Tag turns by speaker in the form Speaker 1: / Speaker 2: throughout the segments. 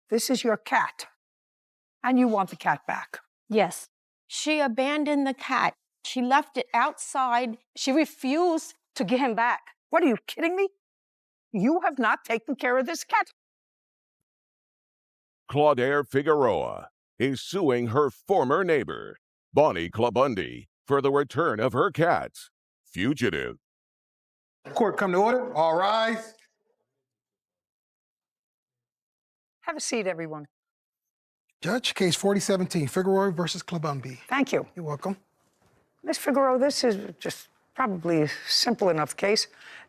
Speaker 1: This is your cat, and you want the cat back.
Speaker 2: Yes.
Speaker 3: She abandoned the cat. She left it outside.
Speaker 2: She refused to give him back.
Speaker 1: What, are you kidding me? You have not taken care of this cat.
Speaker 4: Claudette Figueroa is suing her former neighbor, Bonnie Clabundi, for the return of her cats. Fugitive.
Speaker 5: Court come to order. All rise.
Speaker 1: Have a seat, everyone.
Speaker 5: Judge, case 4017, Figueroa versus Clabundi.
Speaker 1: Thank you.
Speaker 5: You're welcome.
Speaker 1: Ms. Figueroa, this is just probably a simple enough case.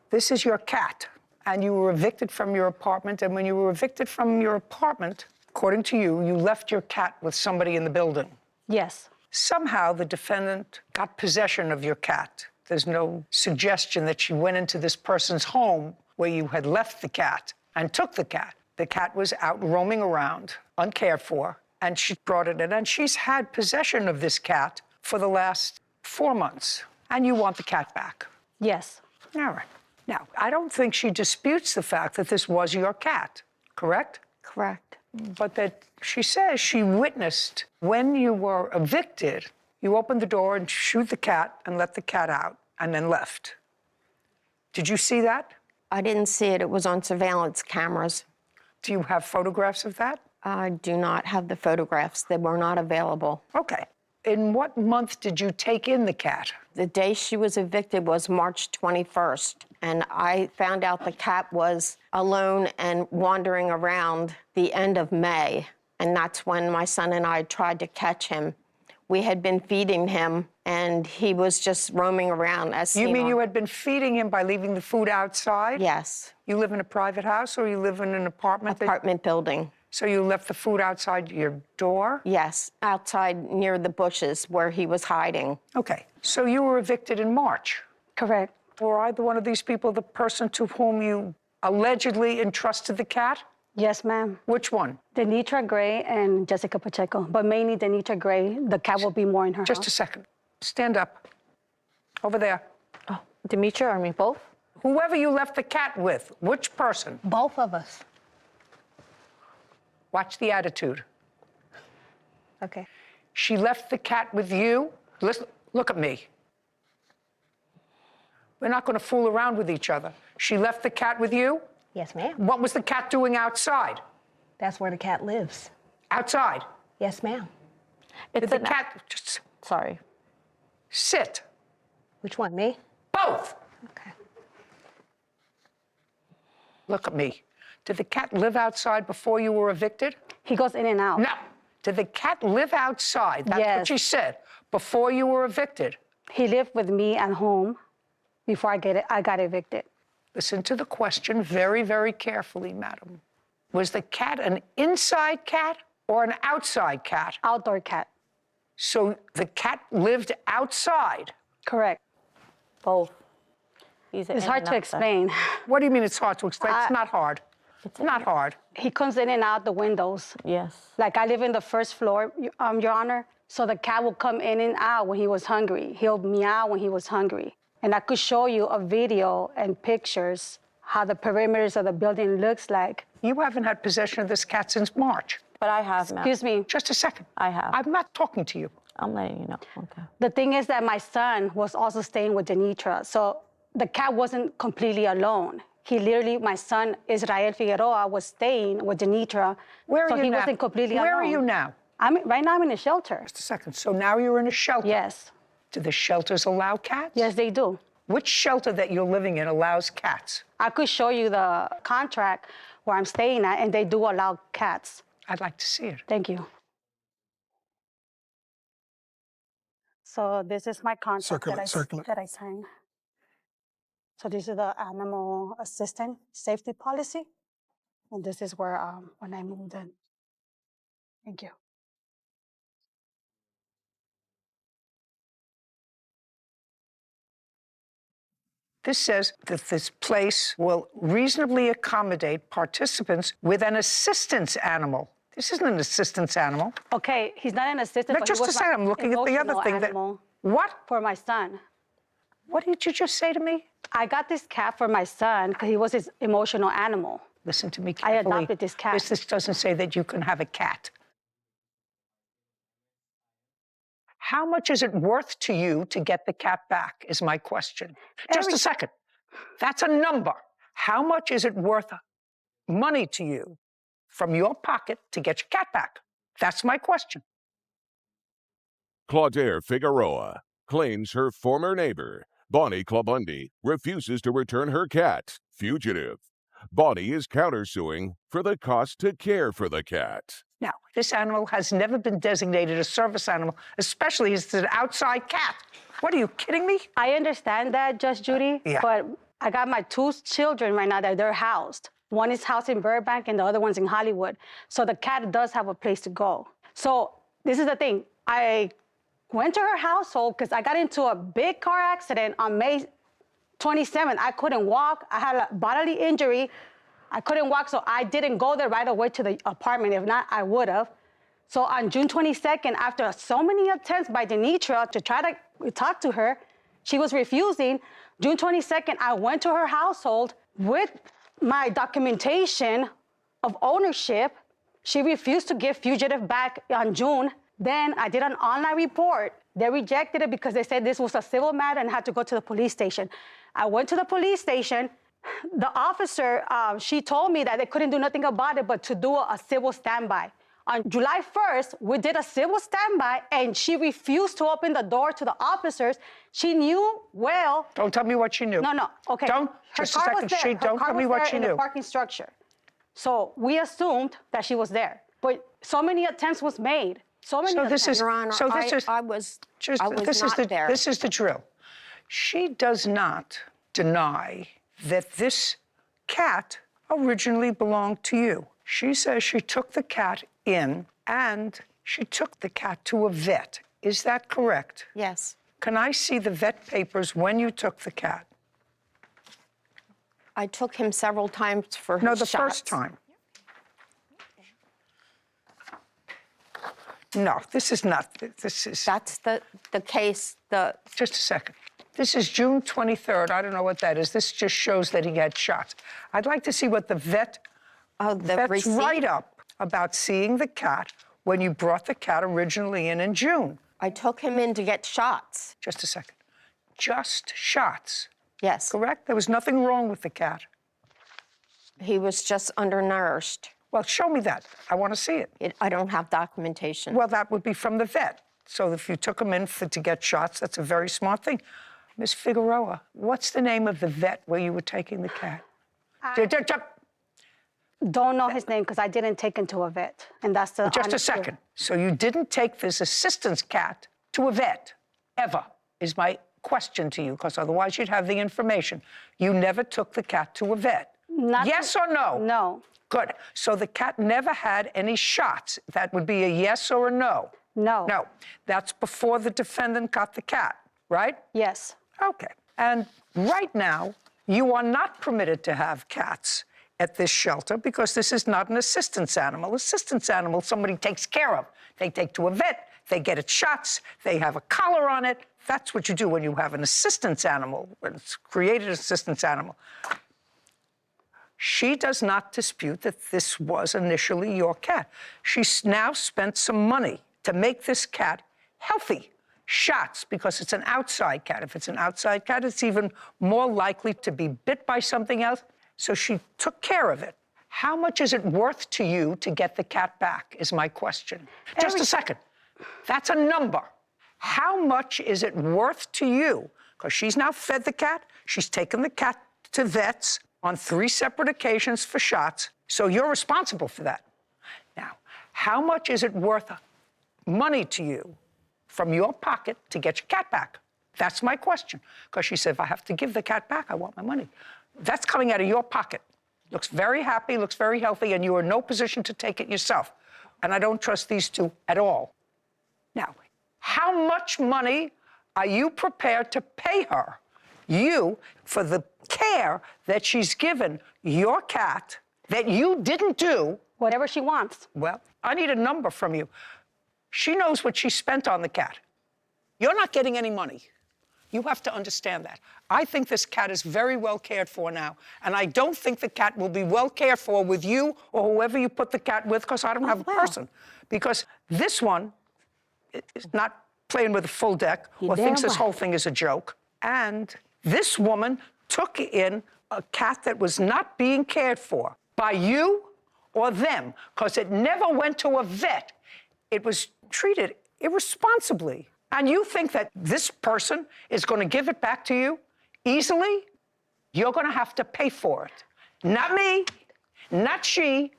Speaker 1: This is your cat, and you were evicted from your apartment, and when you were evicted from your apartment, according to you, you left your cat with somebody in the building.
Speaker 2: Yes.
Speaker 1: Somehow the defendant got possession of your cat. There's no suggestion that she went into this person's home where you had left the cat and took the cat. The cat was out roaming around, uncared for, and she brought it in, and she's had possession of this cat for the last 4 months, and you want the cat back.
Speaker 2: Yes.
Speaker 1: All right. Now, I don't think she disputes the fact that this was your cat, correct?
Speaker 3: Correct.
Speaker 1: But that she says she witnessed when you were evicted, you opened the door and shoot the cat and let the cat out and then left. Did you see that?
Speaker 3: I didn't see it. It was on surveillance cameras.
Speaker 1: Do you have photographs of that?
Speaker 3: I do not have the photographs. They were not available.
Speaker 1: Okay. In what month did you take in the cat?
Speaker 3: The day she was evicted was March 21st, and I found out the cat was alone and wandering around the end of May, and that's when my son and I tried to catch him. We had been feeding him, and he was just roaming around as
Speaker 1: You mean you had been feeding him by leaving the food outside?
Speaker 3: Yes.
Speaker 1: You live in a private house or you live in an apartment?
Speaker 3: Apartment building.
Speaker 1: So you left the food outside your door?
Speaker 3: Yes, outside near the bushes where he was hiding.
Speaker 1: Okay, so you were evicted in March.
Speaker 2: Correct.
Speaker 1: Were either one of these people the person to whom you allegedly entrusted the cat?
Speaker 2: Yes, ma'am.
Speaker 1: Which one?
Speaker 2: Denitra Gray and Jessica Pacheco, but mainly Denitra Gray. The cat will be more in her house.
Speaker 1: Just a second. Stand up. Over there.
Speaker 3: Oh, Demetra, I mean both?
Speaker 1: Whoever you left the cat with, which person?
Speaker 2: Both of us.
Speaker 1: Watch the attitude.
Speaker 2: Okay.
Speaker 1: She left the cat with you. Listen, look at me. We're not going to fool around with each other. She left the cat with you?
Speaker 6: Yes, ma'am.
Speaker 1: What was the cat doing outside?
Speaker 6: That's where the cat lives.
Speaker 1: Outside?
Speaker 6: Yes, ma'am.
Speaker 1: Did the cat just
Speaker 3: Sorry.
Speaker 1: sit?
Speaker 6: Which one, me?
Speaker 1: Both.
Speaker 6: Okay.
Speaker 1: Look at me. Did the cat live outside before you were evicted?
Speaker 2: He goes in and out.
Speaker 1: No. Did the cat live outside? That's what
Speaker 2: Yes.
Speaker 1: she said. Before you were evicted?
Speaker 2: He lived with me at home before I got evicted.
Speaker 1: Listen to the question very, very carefully, madam. Was the cat an inside cat or an outside cat?
Speaker 2: Outdoor cat.
Speaker 1: So the cat lived outside?
Speaker 2: Correct.
Speaker 3: Both.
Speaker 2: It's hard to explain.
Speaker 1: What do you mean it's hard to explain? It's not hard. It's not hard.
Speaker 2: He comes in and out the windows.
Speaker 3: Yes.
Speaker 2: Like I live in the first floor, Your Honor. So the cat will come in and out when he was hungry. He'll meow when he was hungry. And I could show you a video and pictures how the perimeters of the building looks like.
Speaker 1: You haven't had possession of this cat since March.
Speaker 3: But I have, ma'am.
Speaker 2: Excuse me.
Speaker 1: Just a second.
Speaker 3: I have.
Speaker 1: I'm not talking to you.
Speaker 3: I'm letting you know. Okay.
Speaker 2: The thing is that my son was also staying with Denitra. So the cat wasn't completely alone. He literally, my son, Israel Figueroa, was staying with Denitra.
Speaker 1: Where are
Speaker 2: so
Speaker 1: you
Speaker 2: he
Speaker 1: now?
Speaker 2: wasn't completely alone.
Speaker 1: Where are you now?
Speaker 2: Right now I'm in a shelter.
Speaker 1: Just a second. So now you're in a shelter?
Speaker 2: Yes.
Speaker 1: Do the shelters allow cats?
Speaker 2: Yes, they do.
Speaker 1: Which shelter that you're living in allows cats?
Speaker 2: I could show you the contract where I'm staying at, and they do allow cats.
Speaker 1: I'd like to see it.
Speaker 2: Thank you. So this is my contract that I signed. So this is the animal assistant safety policy. And this is where when I moved in. Thank you.
Speaker 1: This says that this place will reasonably accommodate participants with an assistance animal. This isn't an assistance animal.
Speaker 2: Okay, he's not an assistant.
Speaker 1: No,
Speaker 2: but
Speaker 1: just
Speaker 2: he
Speaker 1: a
Speaker 2: was
Speaker 1: second,
Speaker 2: my
Speaker 1: I'm looking at the other
Speaker 2: emotional
Speaker 1: thing that.
Speaker 2: animal
Speaker 1: What?
Speaker 2: for my son.
Speaker 1: What did you just say to me?
Speaker 2: I got this cat for my son because he was his emotional animal.
Speaker 1: Listen to me
Speaker 2: I
Speaker 1: carefully.
Speaker 2: adopted this cat.
Speaker 1: This doesn't say that you can have a cat. How much is it worth to you to get the cat back, is my question. Just a second. That's a number. How much is it worth money to you from your pocket to get your cat back? That's my question.
Speaker 4: Claudette Figueroa claims her former neighbor, Bonnie Clabundi, refuses to return her cat, Fugitive. Bonnie is countersuing for the cost to care for the cat.
Speaker 1: Now, this animal has never been designated a service animal, especially as an outside cat. What, are you kidding me?
Speaker 2: I understand that, Judge Judy,
Speaker 1: Yeah.
Speaker 2: but I got my 2 children right now that they're housed. One is housed in Burbank and the other one's in Hollywood. So the cat does have a place to go. So this is the thing. I went to her household because I got into a big car accident on May 27th. I couldn't walk. I had a bodily injury. I couldn't walk, so I didn't go there right away to the apartment. If not, I would have. So on June 22nd, after so many attempts by Denitra to try to talk to her, she was refusing. June 22nd, I went to her household with my documentation of ownership. She refused to give Fugitive back on June. Then I did an online report. They rejected it because they said this was a civil matter and had to go to the police station. I went to the police station. The officer, she told me that they couldn't do nothing about it but to do a civil standby. On July 1st, we did a civil standby, and she refused to open the door to the officers. She knew well.
Speaker 1: Don't tell me what she knew.
Speaker 2: No, okay.
Speaker 1: Don't.
Speaker 2: Her
Speaker 1: Just a
Speaker 2: car was
Speaker 1: second.
Speaker 2: there.
Speaker 1: She, don't tell me what she
Speaker 2: in
Speaker 1: knew.
Speaker 2: the parking structure. So we assumed that she was there. But so many attempts was made. So many attempts.
Speaker 1: This is,
Speaker 3: Your Honor,
Speaker 1: so this is,
Speaker 3: I was
Speaker 1: just,
Speaker 3: not there.
Speaker 1: This is the drill. She does not deny that this cat originally belonged to you. She says she took the cat in and she took the cat to a vet. Is that correct?
Speaker 3: Yes.
Speaker 1: Can I see the vet papers when you took the cat?
Speaker 3: I took him several times for his
Speaker 1: No, the
Speaker 3: shots.
Speaker 1: first time. No, this is not. This is.
Speaker 3: That's the case.
Speaker 1: Just a second. This is June 23rd. I don't know what that is. This just shows that he had shots. I'd like to see what the vet's
Speaker 3: receipt.
Speaker 1: write-up about seeing the cat when you brought the cat originally in June.
Speaker 3: I took him in to get shots.
Speaker 1: Just a second. Just shots.
Speaker 3: Yes.
Speaker 1: Correct? There was nothing wrong with the cat.
Speaker 3: He was just undernourished.
Speaker 1: Well, show me that. I want to see it.
Speaker 3: I don't have documentation.
Speaker 1: Well, that would be from the vet. So if you took him in to get shots, that's a very smart thing. Ms. Figueroa, what's the name of the vet where you were taking the cat?
Speaker 2: Don't know his name because I didn't take him to a vet. And that's the
Speaker 1: Just a
Speaker 2: honest truth.
Speaker 1: second. So you didn't take this assistance cat to a vet, ever, is my question to you, because otherwise you'd have the information. You never took the cat to a vet. Yes or no?
Speaker 2: No.
Speaker 1: Good. So the cat never had any shots. That would be a yes or a no?
Speaker 2: No.
Speaker 1: No. That's before the defendant got the cat, right?
Speaker 2: Yes.
Speaker 1: Okay. And right now, you are not permitted to have cats at this shelter because this is not an assistance animal. Assistance animal, somebody takes care of. They take to a vet, they get its shots, they have a collar on it. That's what you do when you have an assistance animal, when it's created assistance animal. She does not dispute that this was initially your cat. She's now spent some money to make this cat healthy. Shots, because it's an outside cat. If it's an outside cat, it's even more likely to be bit by something else. So she took care of it. How much is it worth to you to get the cat back, is my question. Just a second. That's a number. How much is it worth to you? Because she's now fed the cat. She's taken the cat to vets on 3 separate occasions for shots. So you're responsible for that. Now, how much is it worth money to you from your pocket to get your cat back? That's my question. Because she said, if I have to give the cat back, I want my money. That's coming out of your pocket. Looks very happy, looks very healthy, and you are in no position to take it yourself. And I don't trust these two at all. Now, how much money are you prepared to pay her, you, for the care that she's given your cat that you didn't do?
Speaker 2: Whatever she wants.
Speaker 1: Well, I need a number from you. She knows what she spent on the cat. You're not getting any money. You have to understand that. I think this cat is very well cared for now, and I don't think the cat will be well cared for with you or whoever you put the cat with, because I don't have a person. Because this one is not playing with a full deck or thinks this whole thing is a joke. And this woman took in a cat that was not being cared for by you or them, because it never went to a vet. It was treated irresponsibly. And you think that this person is going to give it back to you easily? You're going to have to pay for it. Not me, not she,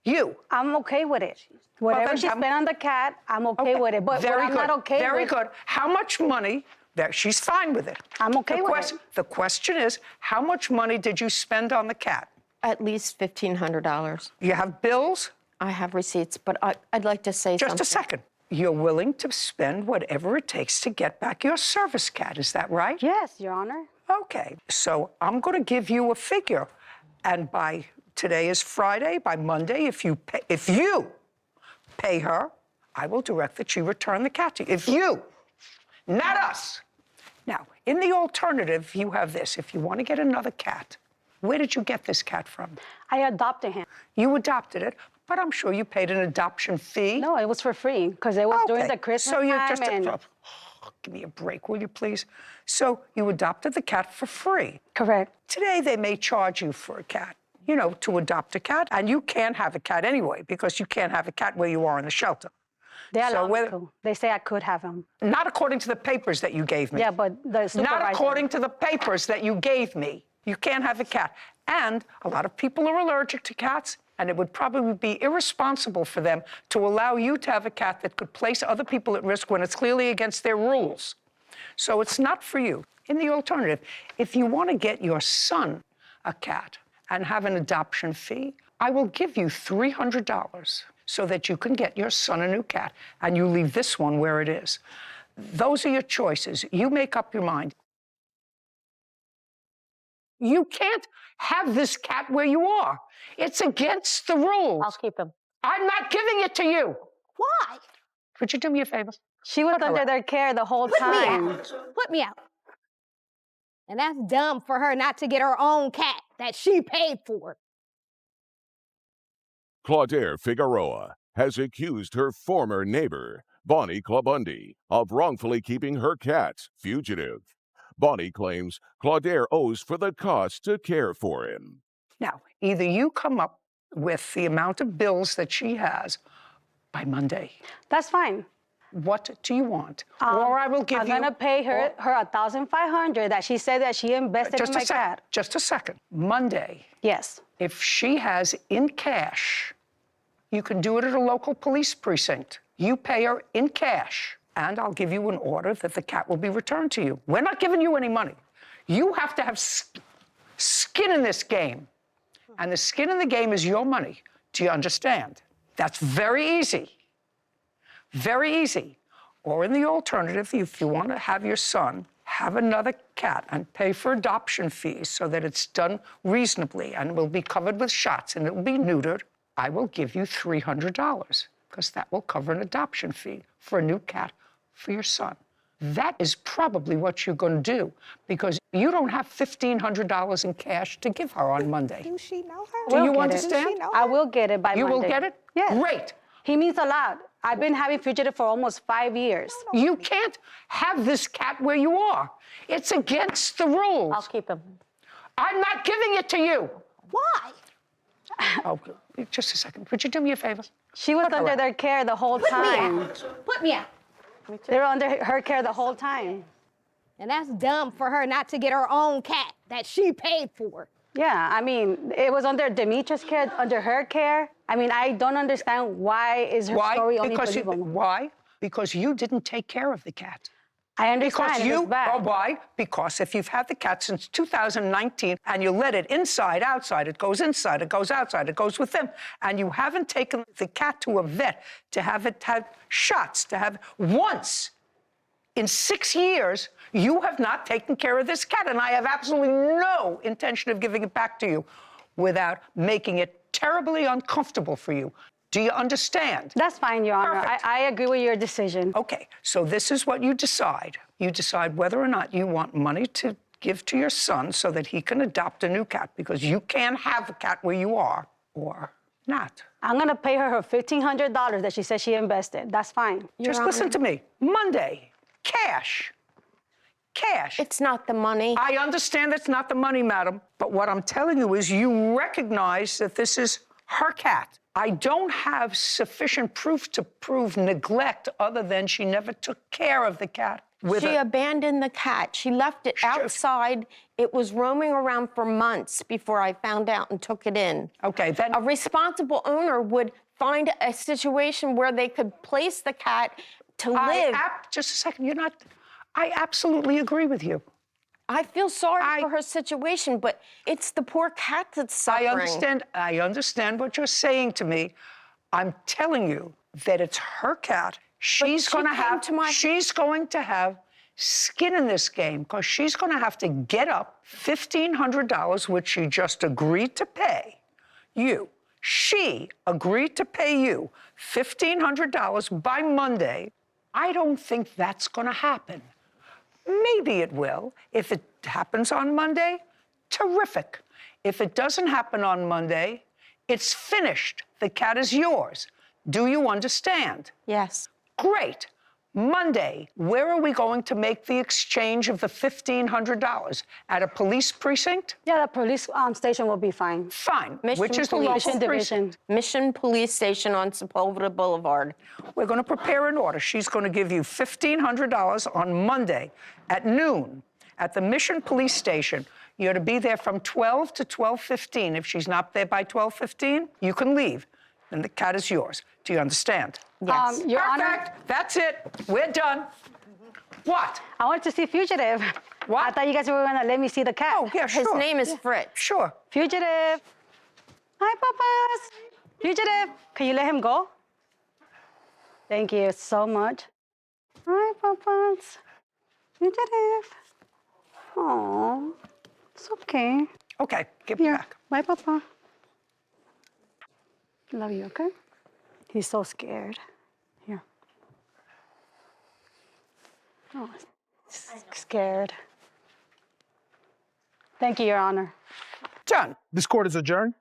Speaker 1: you.
Speaker 2: I'm okay with it. Whatever she spent on the cat, I'm okay with it. But what I'm not okay with...
Speaker 1: Very good. How much money... There, she's fine with it.
Speaker 2: I'm okay with it.
Speaker 1: The question is, how much money did you spend on the cat?
Speaker 3: At least $1,500.
Speaker 1: You have bills?
Speaker 3: I have receipts, but I'd like to say something.
Speaker 1: Just a second. You're willing to spend whatever it takes to get back your service cat, is that right?
Speaker 2: Yes, Your Honor.
Speaker 1: Okay, so I'm going to give you a figure, and by today is Friday, by Monday, if you pay her, I will direct that she return the cat to you. If you, not us. Now, in the alternative, you have this. If you want to get another cat, where did you get this cat from?
Speaker 2: I adopted him.
Speaker 1: You adopted it, but I'm sure you paid an adoption fee.
Speaker 2: No, it was for free, because it was during the Christmas time.
Speaker 1: Give me a break, will you please? So you adopted the cat for free.
Speaker 2: Correct.
Speaker 1: Today, they may charge you for a cat, you know, to adopt a cat, and you can't have a cat anyway, because you can't have a cat where you are in the shelter.
Speaker 2: They allow me to. They say I could have him.
Speaker 1: Not according to the papers that you gave me.
Speaker 2: Yeah, but the supervisor...
Speaker 1: Not according to the papers that you gave me. You can't have a cat. And a lot of people are allergic to cats, and it would probably be irresponsible for them to allow you to have a cat that could place other people at risk when it's clearly against their rules. So it's not for you. In the alternative, if you want to get your son a cat and have an adoption fee, I will give you $300 so that you can get your son a new cat, and you leave this one where it is. Those are your choices. You make up your mind. You can't have this cat where you are. It's against the rules.
Speaker 6: I'll keep him.
Speaker 1: I'm not giving it to you.
Speaker 6: Why?
Speaker 1: Could you do me a favor?
Speaker 2: She was under their care the whole time.
Speaker 6: Put me out. And that's dumb for her not to get her own cat that she paid for.
Speaker 4: Claudette Figueroa has accused her former neighbor, Bonnie Clabundi, of wrongfully keeping her cat fugitive. Bonnie claims Claudette owes for the cost to care for him.
Speaker 1: Now, either you come up with the amount of bills that she has by Monday.
Speaker 2: That's fine.
Speaker 1: What do you want? Or I will give
Speaker 2: I'm gonna pay her $1,500 that she said that she invested in my cat.
Speaker 1: Just a second. Monday.
Speaker 2: Yes.
Speaker 1: If she has in cash, you can do it at a local police precinct. You pay her in cash, and I'll give you an order that the cat will be returned to you. We're not giving you any money. You have to have skin in this game, and the skin in the game is your money. Do you understand? That's very easy. Very easy. Or in the alternative, if you want to have your son have another cat and pay for adoption fees so that it's done reasonably and will be covered with shots and it will be neutered, I will give you $300 because that will cover an adoption fee for a new cat for your son. That is probably what you're going to do because you don't have $1,500 in cash to give her on Monday.
Speaker 6: Do she know her?
Speaker 1: Do you understand?
Speaker 2: I will get it by Monday.
Speaker 1: You will get it?
Speaker 2: Yes.
Speaker 1: Great.
Speaker 2: He means a lot. I've been having fugitive for almost 5 years.
Speaker 1: You can't have this cat where you are. It's against the rules.
Speaker 6: I'll keep him.
Speaker 1: I'm not giving it to you.
Speaker 6: Why?
Speaker 1: Oh, just a second. Would you do me a favor?
Speaker 2: She was under their care the whole time.
Speaker 6: Put me out.
Speaker 2: They were under her care the whole time.
Speaker 6: And that's dumb for her not to get her own cat that she paid for.
Speaker 2: Yeah, I mean, it was under Demetra's care, under her care. I mean, I don't understand why is her story only believable.
Speaker 1: Why? Because you didn't take care of the cat.
Speaker 2: I understand.
Speaker 1: Why? Because if you've had the cat since 2019 and you let it inside, outside, it goes inside, it goes outside, it goes with them, and you haven't taken the cat to a vet to have it have shots, to have once in 6 years, you have not taken care of this cat, and I have absolutely no intention of giving it back to you without making it terribly uncomfortable for you. Do you understand?
Speaker 2: That's fine, Your Honor. I agree with your decision.
Speaker 1: Okay, so this is what you decide. you decide whether or not you want money to give to your son so that he can adopt a new cat, because you can't have a cat where you are, or not.
Speaker 2: I'm gonna pay her $1,500 that she said she invested. That's fine.
Speaker 1: Just listen to me. Monday, cash. Cash.
Speaker 3: It's not the money.
Speaker 1: I understand it's not the money, madam, but what I'm telling you is you recognize that this is her cat. I don't have sufficient proof to prove neglect other than she never took care of the cat.
Speaker 3: She abandoned the cat. She left it outside. It was roaming around for months before I found out and took it in.
Speaker 1: Okay, then
Speaker 3: a responsible owner would find a situation where they could place the cat to live.
Speaker 1: Just a second, I absolutely agree with you.
Speaker 3: I feel sorry for her situation, but it's the poor cat that's suffering.
Speaker 1: I understand what you're saying to me. I'm telling you that it's her cat. She's going to have skin in this game, because she's going to have to get up $1,500, which she just agreed to pay you. She agreed to pay you $1,500 by Monday. I don't think that's going to happen. Maybe it will. If it happens on Monday, terrific. If it doesn't happen on Monday, it's finished. The cat is yours. Do you understand?
Speaker 3: Yes.
Speaker 1: Great. Monday, where are we going to make the exchange of the $1,500? At a police precinct?
Speaker 2: Yeah, the police station will be fine.
Speaker 1: Fine.
Speaker 3: Mission
Speaker 1: Which is the
Speaker 3: Police
Speaker 1: local
Speaker 2: Division.
Speaker 3: Mission Police Station on Sepulveda Boulevard.
Speaker 1: We're going to prepare an order. She's going to give you $1,500 on Monday at noon at the Mission Police Station. You're to be there from 12 to 12:15. If she's not there by 12:15, you can leave, and the cat is yours. Do you understand?
Speaker 3: Yes.
Speaker 2: Your Honor,
Speaker 1: Perfect. That's it. We're done. What?
Speaker 2: I want to see Fugitive.
Speaker 1: What?
Speaker 2: I thought you guys were going to let me see the cat.
Speaker 1: Oh, yeah, sure.
Speaker 3: His name is Fritz.
Speaker 1: Sure.
Speaker 2: Fugitive. Hi, Papas. Fugitive. Can you let him go? Thank you so much. Hi, Papas. Fugitive. Oh, it's okay.
Speaker 1: Okay, give me back.
Speaker 2: Bye, Papa. Love you, okay? He's so scared. Here. Oh, scared. Thank you, Your Honor.
Speaker 1: Done.
Speaker 5: This court is adjourned.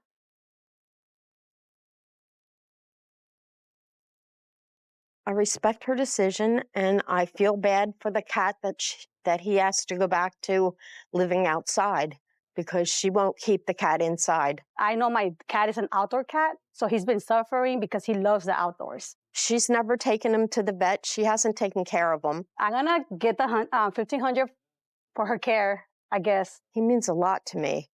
Speaker 3: I respect her decision, and I feel bad for the cat that he has to go back to living outside, because she won't keep the cat inside.
Speaker 2: I know my cat is an outdoor cat, so he's been suffering because he loves the outdoors.
Speaker 3: She's never taken him to the vet. She hasn't taken care of him.
Speaker 2: I'm gonna get the $1,500 for her care, I guess.
Speaker 3: He means a lot to me.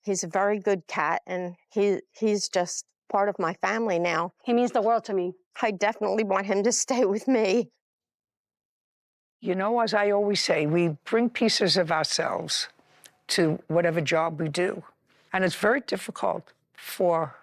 Speaker 3: He's a very good cat, and he's just part of my family now.
Speaker 2: He means the world to me.
Speaker 3: I definitely want him to stay with me.
Speaker 1: You know, as I always say, we bring pieces of ourselves to whatever job we do. And it's very difficult for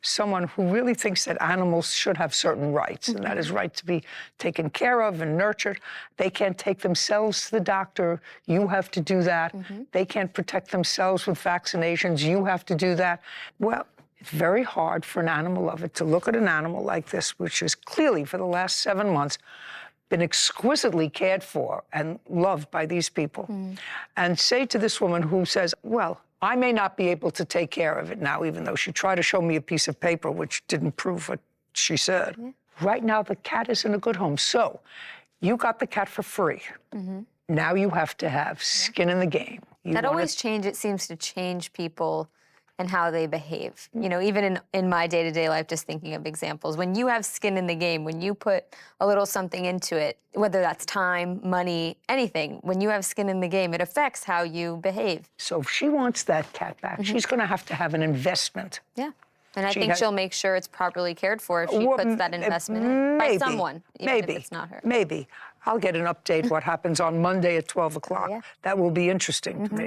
Speaker 1: someone who really thinks that animals should have certain rights, and that is right to be taken care of and nurtured. They can't take themselves to the doctor. You have to do that. They can't protect themselves with vaccinations. You have to do that. Well, it's very hard for an animal lover to look at an animal like this, which is clearly for the last 7 months been exquisitely cared for and loved by these people, and say to this woman who says, well, I may not be able to take care of it now, even though she tried to show me a piece of paper which didn't prove what she said. Right now, the cat is in a good home. So you got the cat for free. Now you have to have skin in the game.
Speaker 7: That always seems to change people and how they behave. You know, even in my day-to-day life, just thinking of examples, when you have skin in the game, when you put a little something into it, whether that's time, money, anything, when you have skin in the game, it affects how you behave.
Speaker 1: So if she wants that cat back, she's going to have an investment.
Speaker 7: Yeah. And I think she'll make sure it's properly cared for if she puts that investment in by someone, even if it's not her.
Speaker 1: Maybe. I'll get an update what happens on Monday at 12 o'clock. That will be interesting to me.